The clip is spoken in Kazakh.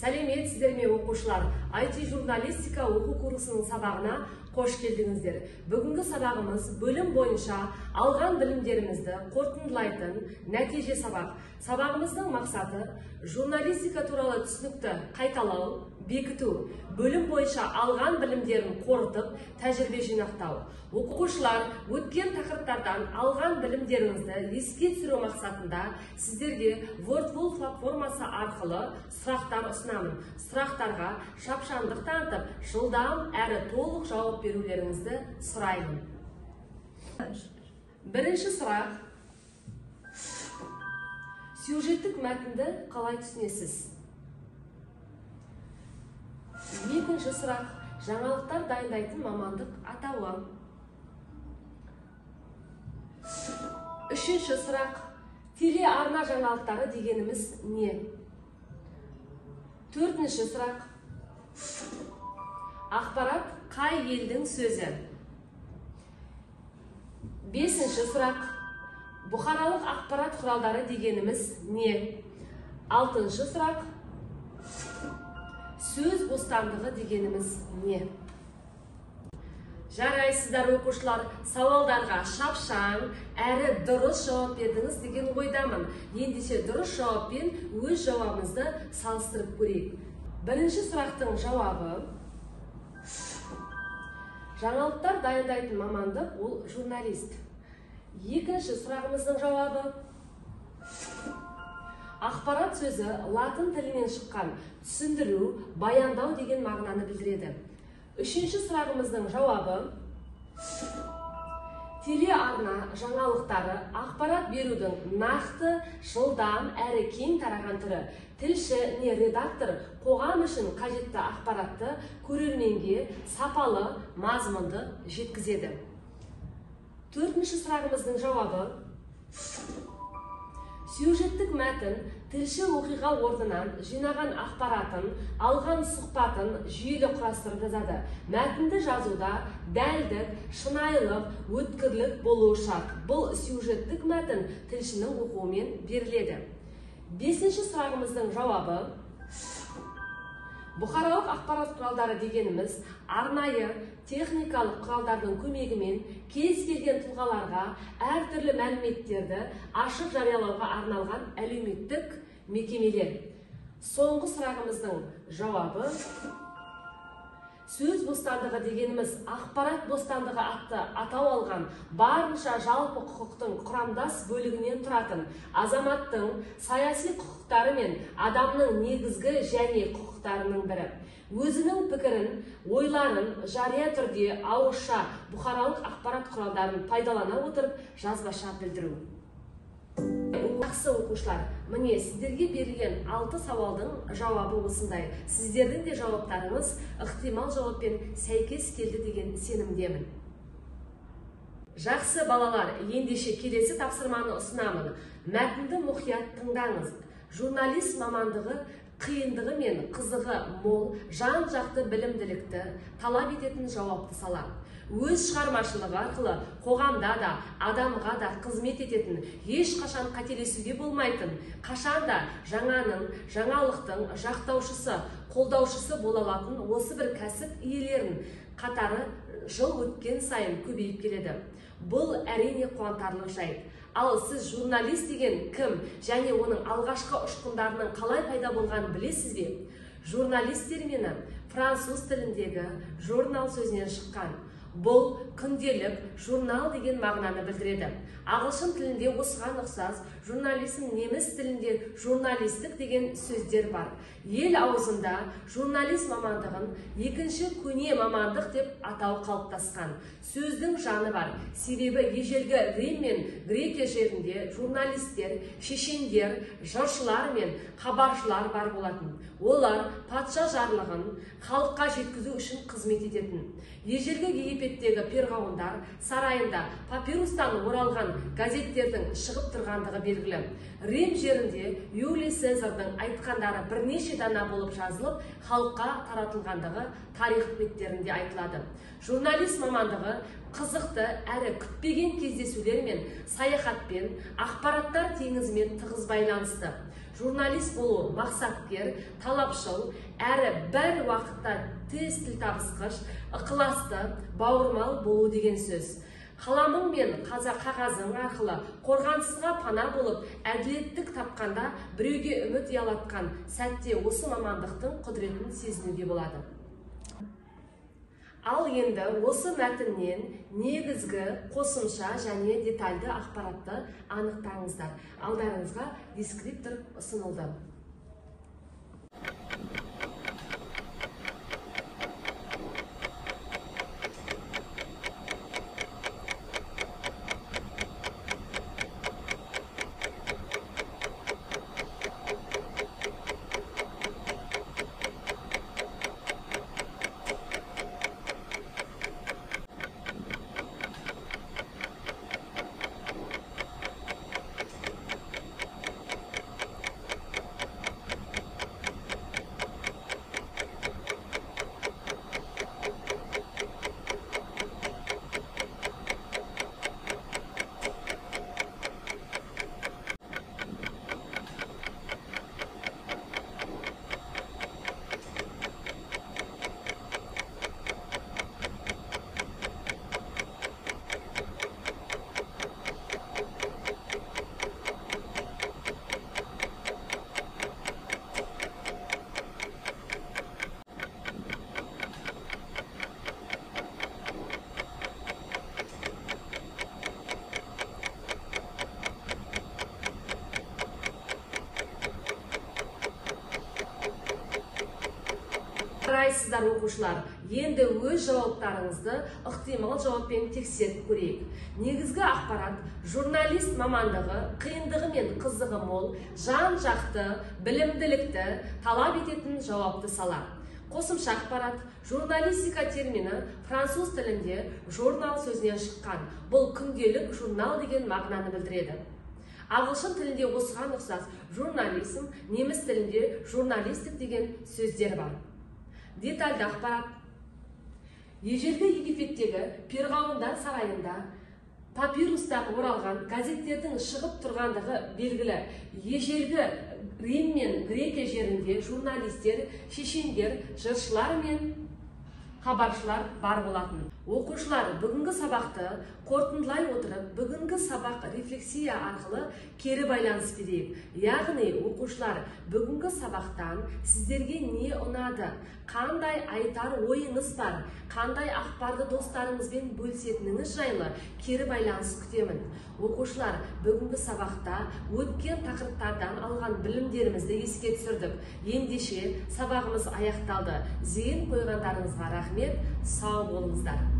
Сәлеметсіздер ме оқушылар? IT журналистика оқу курсының сабағына қош келдіңіздер. Бүгінгі сабағымыз бөлім бойынша алған білімдерімізді қорытындылайтын нәтиже сабақ. Сабағымыздың мақсаты журналистика туралы түсінікті қайталау, бекіту, бөлім бойынша алған білімдерін қорытып, тәжірибе жинақтау. Оқушылар өткен тақырыптардан алған білімдеріңізді еске түсіру мақсатында сіздерге WordWall платформасы арқылы сұрақтар ұсынамын. Сұрақтарға шапшаңдық танытып, жылдам әрі толық жауап берулеріңізді сұраймын. Бірінші сұрақ. Сюжеттік мәтінді қалай түсінесіз? Екінші сұрақ. Жаңалықтар дайындайтын мамандық атауы. Үшінші сұрақ. Телеарна жаңалықтары дегеніміз не? Төртінші сұрақ. Ақпарат қай елдің сөзі? Бесінші сұрақ. Бұқаралық ақпарат құралдары дегеніміз не? Алтыншы сұрақ. Сөз бостандығы дегеніміз не? Жарайсыздар оқушылар, сауалдарға шапшаң әрі дұрыс жауап бердіңіз деген ойдамын. Ендеше дұрыс жауаппен өз жауабыңызды салыстырып көрейік. Бірінші сұрақтың жауабы: жаңалықтар дайындайтын мамандық ол журналист. Екінші сұрағымыздың жауабы: ақпарат сөзі латын тілінен шыққан, түсіндіру, баяндау деген мағынаны білдіреді. Үшінші сұрағымыздың жауабы: телеарна жаңалықтары ақпарат берудің нақты, жылдам әрі кең тараған түрі. Тілші не редактор қоғам үшін қажетті ақпаратты көрерменге сапалы, мазмұнды жеткізеді. Төртінші сұрағымыздың жауабы: сюжеттік мәтін тілші оқиға орнынан жинаған ақпаратын, алған сұхбатын жүйелі құрастырып жазады. Мәтінді жазуда дәлдік, шынайылық, өткірлік болуы шарт. Бұл сюжеттік мәтін тілшінің оқуымен беріледі. Бесінші сұрағымыздың жауабы: бұқаралық ақпарат құралдары дегеніміз арнайы техникалық құралдардың көмегімен кез келген тұлғаларға әртүрлі мәліметтерді ашық жариялауға арналған әлеуметтік мекемелер. Соңғы сұрағымыздың жауабы: сөз бостандығы дегеніміз ақпарат бостандығы атты атау алған барынша жалпы құқықтың құрамдас бөлігінен тұратын азаматтың саяси құқықтары мен адамның негізгі және құқықтарының бірі. Өзінің пікірін, ойларын жария түрде ауызша бұқаралық ақпарат құралдарын пайдалана отырып жазбаша білдіру. Жақсы оқушылар, міне сіздерге берілген 6 сауалдың жауабы осындай. Сіздердің де жауаптарыңыз ықтимал жауаппен сәйкес келді деген сенімдемін. Жақсы балалар, ендеше келесі тапсырманы ұсынамын. Мәтінді мұқият тыңдаңыз. Журналист мамандығы қиындығы мен қызығы мол, жан-жақты білімділікті талап ететін жауапты сала. Өз шығармашылығы арқылы қоғамда да, адамға да қызмет ететін, ешқашан қателесуге болмайтын, қашанда жаңаның, жаңалықтың жақтаушысы, қолдаушысы бола алатын осы бір кәсіп иелерін қатары жыл өткен сайын көбейіп келеді. Бұл әрине қуантарлық жайт. Ал сіз журналист деген кім және оның алғашқы ұшқындарының қалай пайда болғанын білесіз бе? Журналист термині француз тіліндегі журнал сөзінен шыққан. Бұл күнделік, журнал деген мағынаны білдіреді. Ағылшын тілінде осыған ұқсас, журнализм неміс тілінде журналистік деген сөздер бар. Ел аузында журналист мамандығын екінші көне мамандық деп атау қалыптасқан. Сөздің жаны бар. Себебі ежелгі Рим мен Грекия жерінде журналистер, шешендер, жыршылар мен хабаршылар бар болатын. Олар патша жарлығын халыққа жеткізу үшін қызмет ететін. Ежелгі Египеттегі перғауындар сарайында папирустан оралған газеттердің шығып тұрғандығы белгілі. Рим жерінде Юлий Цезардың айтқандары бірнеше дана болып жазылып, халыққа таратылғандығы тарих беттерінде айтылады. Журналист мамандығы қызықты әрі күтпеген кездесулер мен саяхатпен, ақпараттар теңізімен тығыз байланысты. Журналист болу мақсаткер, талапшыл, әрі бір уақытта тез тіл табысқыш, ықыласты, бауырмал болу деген сөз. Қаламың мен қағазың арқылы қорғансызға пана болып, әділеттік тапқанда біреуге үміт ұялатқан сәтте осы мамандықтың құдіретін сезінуге болады. Ал енді осы мәтіннен негізгі, қосымша және детальды ақпаратты анықтаңыздар. Алдарыңызға дескриптор ұсынылды. Қарайсыздар оқушылар, енді өз жауаптарыңызды ықтимал жауаппен тексеріп көрейік. Негізгі ақпарат журналист мамандығы қиындығы мен қызығы мол, жан-жақты, білімділікті талап ететін жауапты сала. Қосымша ақпарат журналистика термині француз тілінде журнал сөзінен шыққан. Бұл күнделік журнал деген мағынаны білдіреді. Ағылшын тілінде осыған ұқсас журнализм, неміс тілінде журналистик деген сөздер бар. Детальді ақпарат. Ежелгі Египеттегі перғауындар сарайында папирустағы оралған газеттердің шығып тұрғандығы белгілі. Ежелгі Рим мен Грекия жерінде журналистер, шешендер, жыршылар мен хабаршылар бар болатын. Оқушылар бүгінгі сабақты қорытындылай отырып, бүгінгі сабақ рефлексия арқылы кері байланыс берейік. Яғни оқушылар бүгінгі сабақтан сіздерге не ұнады, қандай айтар ойыңыз бар, қандай ақпарды достарыңызбен бөлісетініңіз жайлы кері байланыс күтемін. Оқушылар бүгінгі сабақта өткен тақырыптардан алған білімдерімізді еске түсірдік. Ендеше сабағымыз аяқталды. Зейін қойғандарыңызға рахмет, сау болыңыздар.